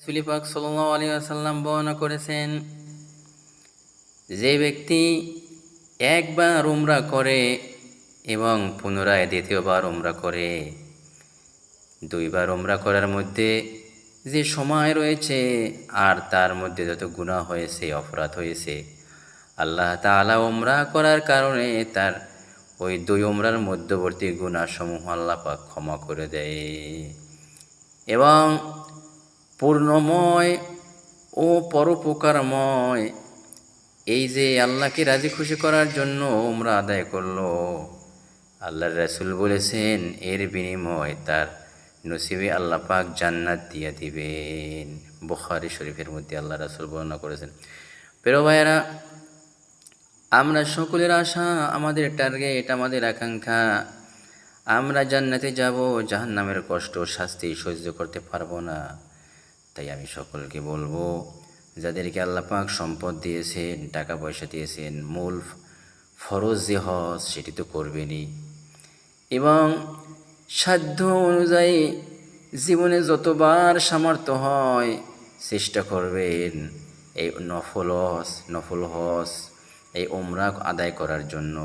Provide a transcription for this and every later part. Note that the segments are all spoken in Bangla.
রাসূল পাক সাল্লাল্লাহু আলাইহি ওয়াসাল্লাম বর্ণনা করেছেন, যে ব্যক্তি একবার উমরা করে এবং পুনরায় দ্বিতীয়বার উমরা করে, দুইবার উমরা করার মধ্যে যে সময় রয়েছে আর তার মধ্যে যত গুনাহ হয়েছে, অপরাধ হয়েছে, আল্লাহ তাআলা উমরা করার কারণে তার ওই দুই উমরার মধ্যবর্তী গুনাহসমূহ আল্লাহ পাক ক্ষমা করে দেয় এবং পূর্ণময় ও পরোপকারময় এই যে আল্লাহকে রাজি খুশি করার জন্য উমরা আদায় করলো, আল্লাহর রাসূল বলেছেন এর বিনিময় তার নসিবে আল্লাহ পাক জান্নাত দিয়ে দিবেন। বুখারী শরীফের মধ্যে আল্লাহ রাসূল বর্ণনা করেছেন। প্রিয় ভাইয়েরা, আমরা সকলের আশা, আমাদের টার্গেট, আমাদের আকাঙ্ক্ষা আমরা জান্নাতে যাব, জাহান্নামের কষ্ট শাস্তি সহ্য করতে পারবো না। তাই আমি সকলকে বলবো, যাদেরকে আল্লাহ পাক সম্পদ দিয়েছেন, টাকা পয়সা দিয়েছেন, মূল ফরজ যে হজ সেটি তো করবেনই এবং সাধ্য অনুযায়ী জীবনে যতবার সামর্থ্য হয় চেষ্টা করবেন এই নফল হজ এই উমরা আদায় করার জন্য।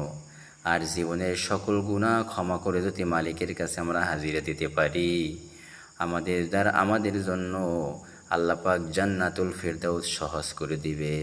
আর জীবনের সকল গুনাহ ক্ষমা করে যদি মালিকের কাছে আমরা হাজিরা দিতে পারি, আমাদের জন্য আল্লাহ পাক জান্নাতুল ফেরদাউস সহজ করে দিবে।